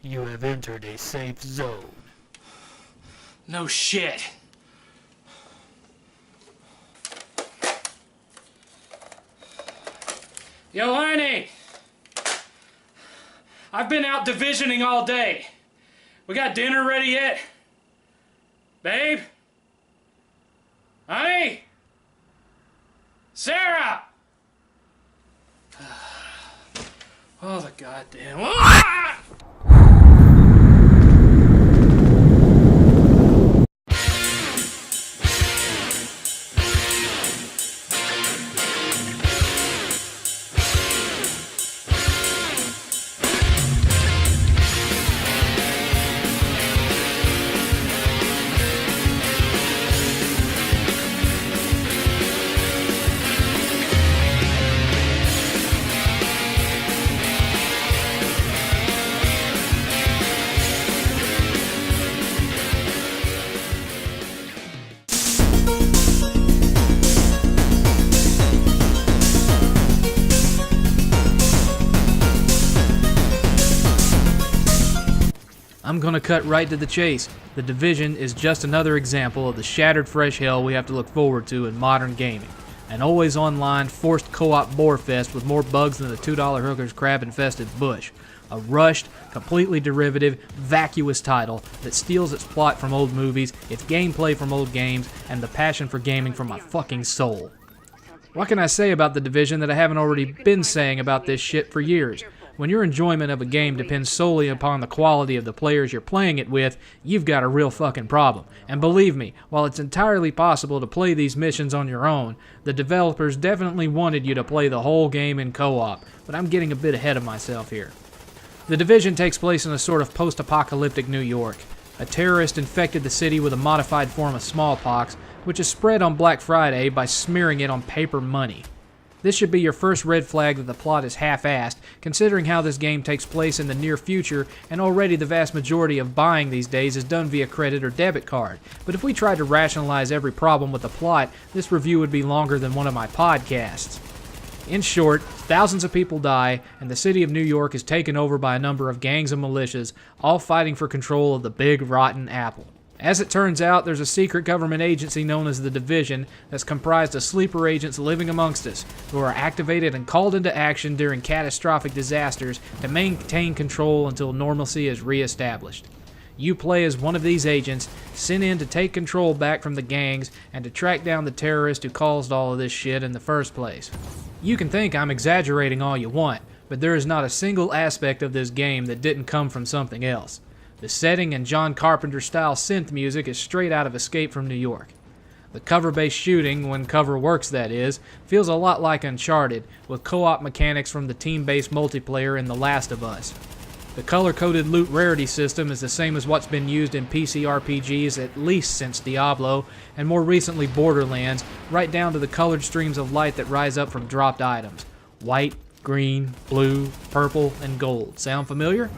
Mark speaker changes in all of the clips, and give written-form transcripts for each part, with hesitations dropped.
Speaker 1: You have entered a safe zone.
Speaker 2: No shit. Yo, Annie! I've been out divisioning all day. We got dinner ready yet? Babe? Honey? Sarah! Oh, the goddamn... Ah!
Speaker 3: I'm gonna cut right to the chase. The Division is just another example of the shattered fresh hell we have to look forward to in modern gaming. An always online, forced co-op bore fest with more bugs than the $2 hooker's crab-infested bush. A rushed, completely derivative, vacuous title that steals its plot from old movies, its gameplay from old games, and the passion for gaming from my fucking soul. What can I say about the Division that I haven't already been saying about this shit for years? When your enjoyment of a game depends solely upon the quality of the players you're playing it with, you've got a real fucking problem. And believe me, while it's entirely possible to play these missions on your own, the developers definitely wanted you to play the whole game in co-op, but I'm getting a bit ahead of myself here. The Division takes place in a sort of post-apocalyptic New York. A terrorist infected the city with a modified form of smallpox, which is spread on Black Friday by smearing it on paper money. This should be your first red flag that the plot is half-assed, considering how this game takes place in the near future, and already the vast majority of buying these days is done via credit or debit card. But if we tried to rationalize every problem with the plot, this review would be longer than one of my podcasts. In short, thousands of people die, and the city of New York is taken over by a number of gangs and militias, all fighting for control of the big rotten apple. As it turns out, there's a secret government agency known as the Division that's comprised of sleeper agents living amongst us, who are activated and called into action during catastrophic disasters to maintain control until normalcy is re-established. You play as one of these agents, sent in to take control back from the gangs and to track down the terrorist who caused all of this shit in the first place. You can think I'm exaggerating all you want, but there is not a single aspect of this game that didn't come from something else. The setting and John Carpenter-style synth music is straight out of Escape from New York. The cover-based shooting, when cover works that is, feels a lot like Uncharted, with co-op mechanics from the team-based multiplayer in The Last of Us. The color-coded loot rarity system is the same as what's been used in PC RPGs at least since Diablo, and more recently Borderlands, right down to the colored streams of light that rise up from dropped items. White, green, blue, purple, and gold. Sound familiar?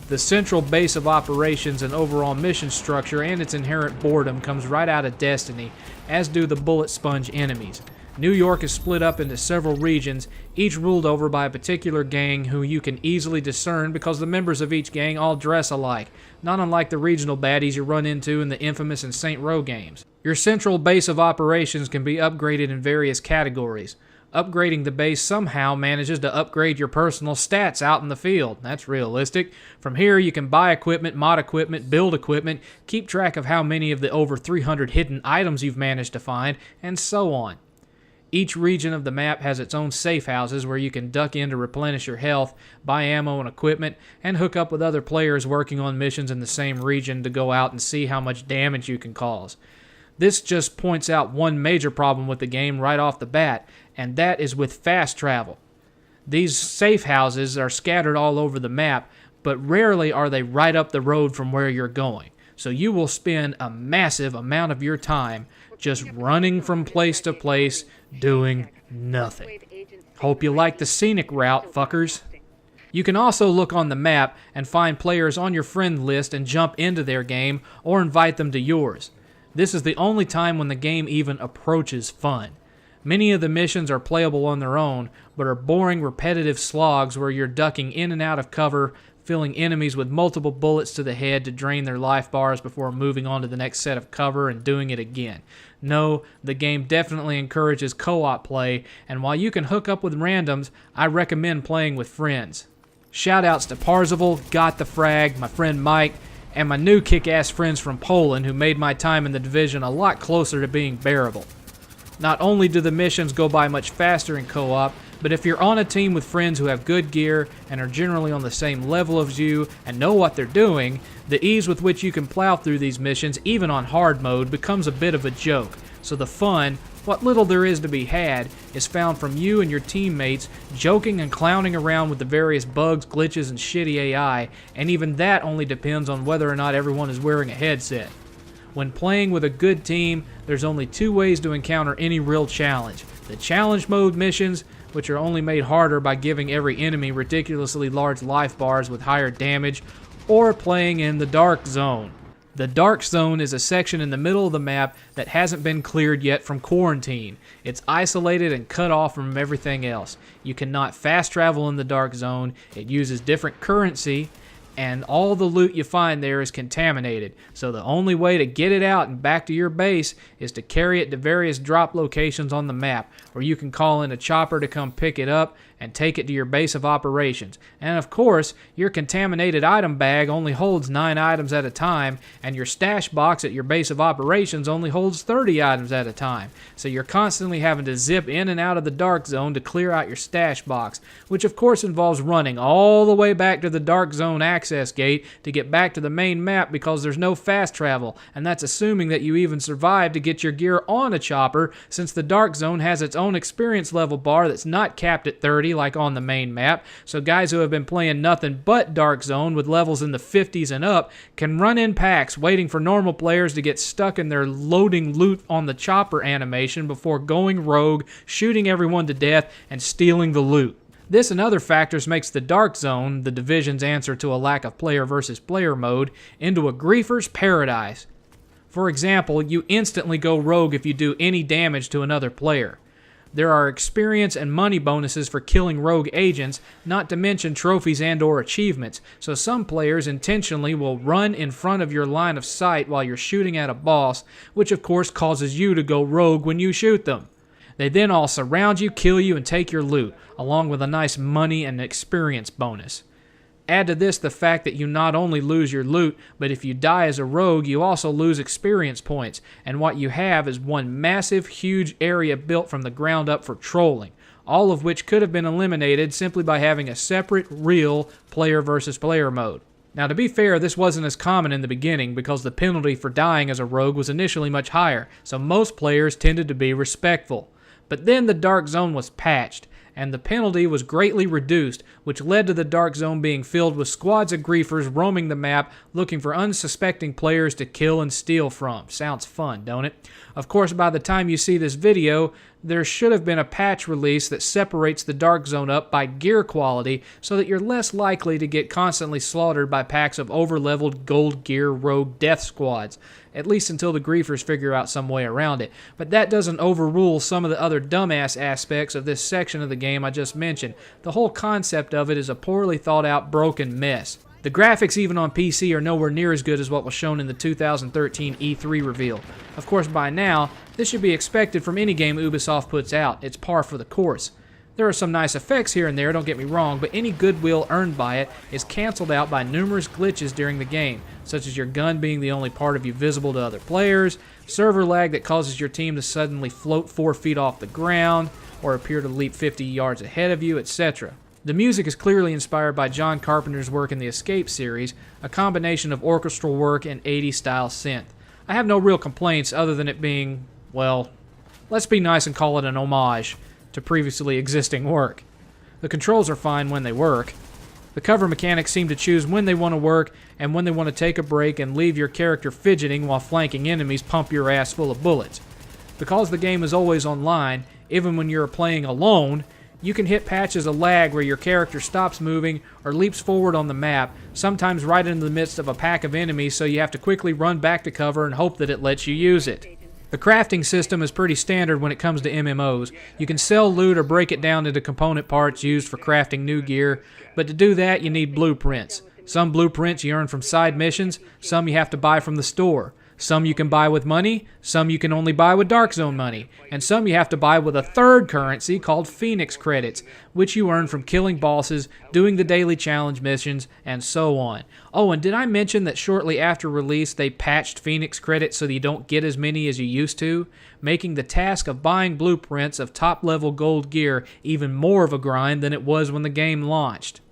Speaker 3: The central base of operations and overall mission structure and its inherent boredom comes right out of Destiny, as do the bullet sponge enemies. New York is split up into several regions, each ruled over by a particular gang who you can easily discern because the members of each gang all dress alike, not unlike the regional baddies you run into in the infamous and Saint Row games. Your central base of operations can be upgraded in various categories. Upgrading the base somehow manages to upgrade your personal stats out in the field. That's realistic. From here, you can buy equipment, mod equipment, build equipment, keep track of how many of the over 300 hidden items you've managed to find, and so on. Each region of the map has its own safe houses where you can duck in to replenish your health, buy ammo and equipment, and hook up with other players working on missions in the same region to go out and see how much damage you can cause. This just points out one major problem with the game right off the bat, and that is with fast travel. These safe houses are scattered all over the map, but rarely are they right up the road from where you're going. So you will spend a massive amount of your time just running from place to place, doing nothing. Hope you like the scenic route, fuckers. You can also look on the map and find players on your friend list and jump into their game or invite them to yours. This is the only time when the game even approaches fun. Many of the missions are playable on their own, but are boring, repetitive slogs where you're ducking in and out of cover, filling enemies with multiple bullets to the head to drain their life bars before moving on to the next set of cover and doing it again. No, the game definitely encourages co-op play, and while you can hook up with randoms, I recommend playing with friends. Shoutouts to Parzival, Got the Frag, my friend Mike, and my new kick-ass friends from Poland who made my time in the Division a lot closer to being bearable. Not only do the missions go by much faster in co-op, but if you're on a team with friends who have good gear and are generally on the same level as you and know what they're doing, the ease with which you can plow through these missions, even on hard mode, becomes a bit of a joke. So the fun, what little there is to be had, is found from you and your teammates joking and clowning around with the various bugs, glitches, and shitty AI, and even that only depends on whether or not everyone is wearing a headset. When playing with a good team, there's only two ways to encounter any real challenge. The challenge mode missions, which are only made harder by giving every enemy ridiculously large life bars with higher damage, or playing in the Dark Zone. The Dark Zone is a section in the middle of the map that hasn't been cleared yet from quarantine. It's isolated and cut off from everything else. You cannot fast travel in the Dark Zone, it uses different currency, and all the loot you find there is contaminated. So the only way to get it out and back to your base is to carry it to various drop locations on the map, where you can call in a chopper to come pick it up and take it to your base of operations. And of course, your contaminated item bag only holds 9 items at a time, and your stash box at your base of operations only holds 30 items at a time. So you're constantly having to zip in and out of the Dark Zone to clear out your stash box, which of course involves running all the way back to the Dark Zone access gate to get back to the main map because there's no fast travel, and that's assuming that you even survive to get your gear on a chopper, since the Dark Zone has its own experience level bar that's not capped at 30 like on the main map, so guys who have been playing nothing but Dark Zone with levels in the 50s and up can run in packs waiting for normal players to get stuck in their loading loot on the chopper animation before going rogue, shooting everyone to death, and stealing the loot. This and other factors makes the Dark Zone, the Division's answer to a lack of player versus player mode, into a griefer's paradise. For example, you instantly go rogue if you do any damage to another player. There are experience and money bonuses for killing rogue agents, not to mention trophies and or achievements, so some players intentionally will run in front of your line of sight while you're shooting at a boss, which of course causes you to go rogue when you shoot them. They then all surround you, kill you, and take your loot, along with a nice money and experience bonus. Add to this the fact that you not only lose your loot, but if you die as a rogue, you also lose experience points, and what you have is one massive, huge area built from the ground up for trolling, all of which could have been eliminated simply by having a separate, real player versus player mode. Now, to be fair, this wasn't as common in the beginning because the penalty for dying as a rogue was initially much higher, so most players tended to be respectful. But then the Dark Zone was patched, and the penalty was greatly reduced, which led to the Dark Zone being filled with squads of griefers roaming the map looking for unsuspecting players to kill and steal from. Sounds fun, don't it? Of course, by the time you see this video, there should have been a patch release that separates the Dark Zone up by gear quality so that you're less likely to get constantly slaughtered by packs of overleveled gold gear rogue death squads, at least until the griefers figure out some way around it. But that doesn't overrule some of the other dumbass aspects of this section of the game I just mentioned. The whole concept of it is a poorly thought out, broken mess. The graphics even on PC are nowhere near as good as what was shown in the 2013 E3 reveal. Of course, by now, this should be expected from any game Ubisoft puts out. It's par for the course. There are some nice effects here and there, don't get me wrong, but any goodwill earned by it is canceled out by numerous glitches during the game, such as your gun being the only part of you visible to other players, server lag that causes your team to suddenly float 4 feet off the ground, or appear to leap 50 yards ahead of you, etc. The music is clearly inspired by John Carpenter's work in the Escape series, a combination of orchestral work and 80s-style synth. I have no real complaints other than it being, well, let's be nice and call it an homage to previously existing work. The controls are fine when they work. The cover mechanics seem to choose when they want to work and when they want to take a break and leave your character fidgeting while flanking enemies pump your ass full of bullets. Because the game is always online, even when you're playing alone, you can hit patches of lag where your character stops moving or leaps forward on the map, sometimes right into the midst of a pack of enemies, so you have to quickly run back to cover and hope that it lets you use it. The crafting system is pretty standard when it comes to MMOs. You can sell loot or break it down into component parts used for crafting new gear, but to do that you need blueprints. Some blueprints you earn from side missions, some you have to buy from the store. Some you can buy with money, some you can only buy with Dark Zone money, and some you have to buy with a third currency called Phoenix credits, which you earn from killing bosses, doing the daily challenge missions, and so on. Oh, and did I mention that shortly after release they patched Phoenix credits so that you don't get as many as you used to, making the task of buying blueprints of top-level gold gear even more of a grind than it was when the game launched.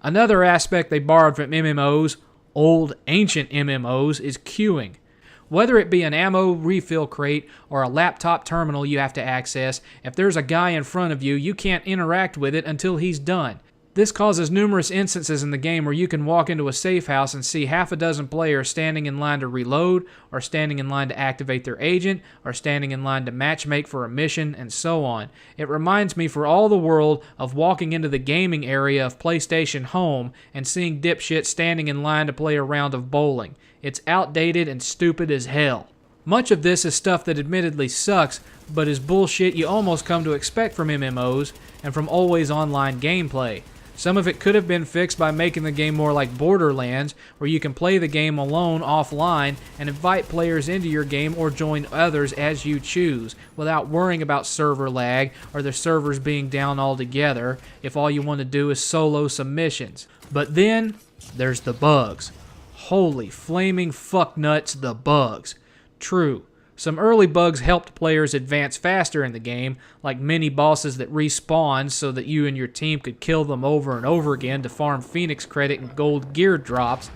Speaker 3: Another aspect they borrowed from MMOs, old ancient MMOs, is queuing. Whether it be an ammo refill crate or a laptop terminal you have to access, if there's a guy in front of you, you can't interact with it until he's done. This causes numerous instances in the game where you can walk into a safe house and see half a dozen players standing in line to reload, or standing in line to activate their agent, or standing in line to matchmake for a mission, and so on. It reminds me for all the world of walking into the gaming area of PlayStation Home and seeing dipshits standing in line to play a round of bowling. It's outdated and stupid as hell. Much of this is stuff that admittedly sucks, but is bullshit you almost come to expect from MMOs and from always online gameplay. Some of it could have been fixed by making the game more like Borderlands, where you can play the game alone offline and invite players into your game or join others as you choose, without worrying about server lag or the servers being down altogether if all you want to do is solo some missions. But then, there's the bugs. Holy flaming fucknuts, the bugs. True, some early bugs helped players advance faster in the game, like mini bosses that respawned so that you and your team could kill them over and over again to farm Phoenix credit and gold gear drops,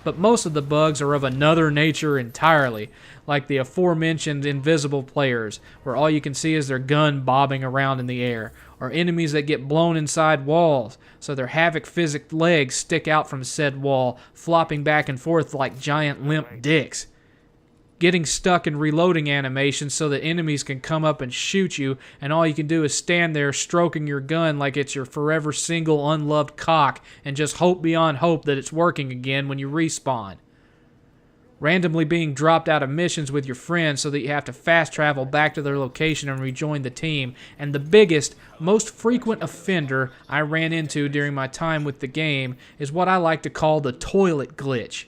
Speaker 3: but most of the bugs are of another nature entirely, like the aforementioned invisible players, where all you can see is their gun bobbing around in the air, or enemies that get blown inside walls, so their havoc-physic legs stick out from said wall, flopping back and forth like giant limp dicks. Getting stuck in reloading animations so that enemies can come up and shoot you, and all you can do is stand there stroking your gun like it's your forever single unloved cock and just hope beyond hope that it's working again when you respawn. Randomly being dropped out of missions with your friends so that you have to fast travel back to their location and rejoin the team, and the biggest, most frequent offender I ran into during my time with the game is what I like to call the toilet glitch.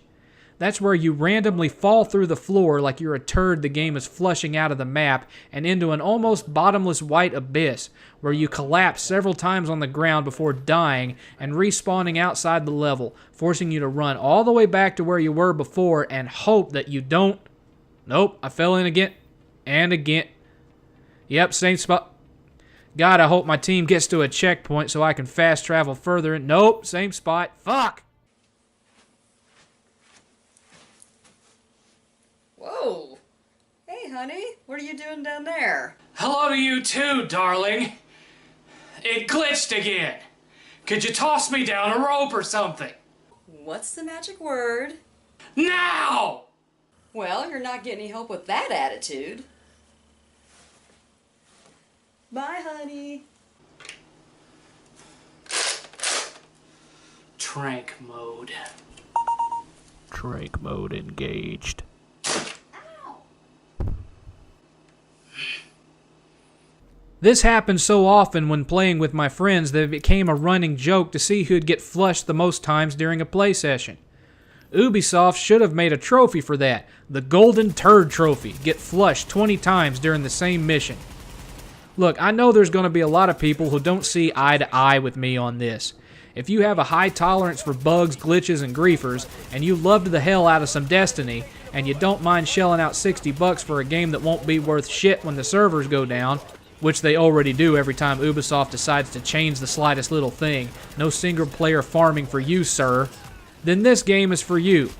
Speaker 3: That's where you randomly fall through the floor like you're a turd the game is flushing out of the map and into an almost bottomless white abyss, where you collapse several times on the ground before dying and respawning outside the level, forcing you to run all the way back to where you were before and hope that you don't... Nope, I fell in again and again. Yep, same spot. God, I hope my team gets to a checkpoint so I can fast travel further. Nope, same spot. Fuck!
Speaker 4: Whoa. Hey, honey. What are you doing down there?
Speaker 2: Hello to you too, darling. It glitched again. Could you toss me down a rope or something?
Speaker 4: What's the magic word?
Speaker 2: Now!
Speaker 4: Well, you're not getting any help with that attitude. Bye, honey.
Speaker 2: Trank mode.
Speaker 3: Trank mode engaged. This happened so often when playing with my friends that it became a running joke to see who'd get flushed the most times during a play session. Ubisoft should have made a trophy for that, the Golden Turd Trophy, get flushed 20 times during the same mission. Look, I know there's going to be a lot of people who don't see eye to eye with me on this. If you have a high tolerance for bugs, glitches, and griefers, and you loved the hell out of some Destiny, and you don't mind shelling out $60 for a game that won't be worth shit when the servers go down, which they already do every time Ubisoft decides to change the slightest little thing, no single-player farming for you, sir, then this game is for you.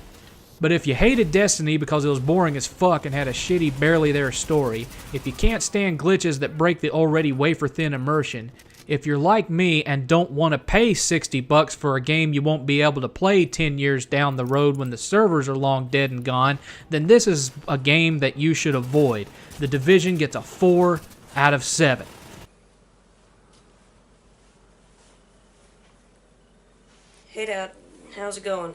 Speaker 3: But if you hated Destiny because it was boring as fuck and had a shitty, barely there story, if you can't stand glitches that break the already wafer-thin immersion, if you're like me and don't want to pay $60 for a game you won't be able to play 10 years down the road when the servers are long dead and gone, then this is a game that you should avoid. The Division gets a 4 out of 7.
Speaker 5: Hey, Dad. How's it going?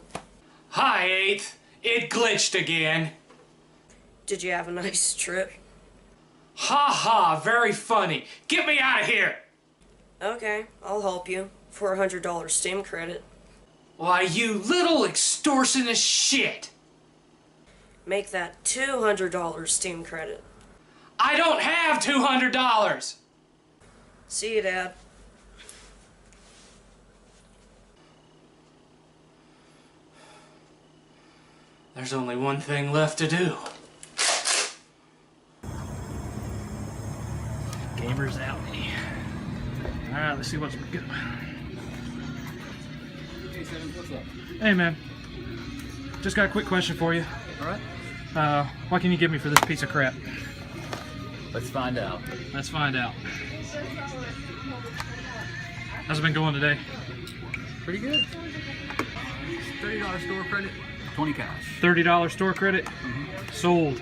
Speaker 2: Hi, 8th. It glitched again.
Speaker 5: Did you have a nice trip?
Speaker 2: Ha ha, very funny. Get me out of here.
Speaker 5: Okay, I'll help you for $100 Steam credit.
Speaker 2: Why, you little extortionist shit!
Speaker 5: Make that $200 Steam credit.
Speaker 2: I don't have $200!
Speaker 5: See you, Dad.
Speaker 2: There's only one thing left to do.
Speaker 3: Gamers out. Alright, let's see what's good.
Speaker 6: Hey, Seven, what's up?
Speaker 3: Hey man, just got a quick question for you.
Speaker 6: Alright.
Speaker 3: What can you give me for this piece of crap?
Speaker 6: Let's find out.
Speaker 3: Let's find out. How's it been going today?
Speaker 6: Pretty good. $30 store credit, 20 cash.
Speaker 3: $30 store credit? Sold.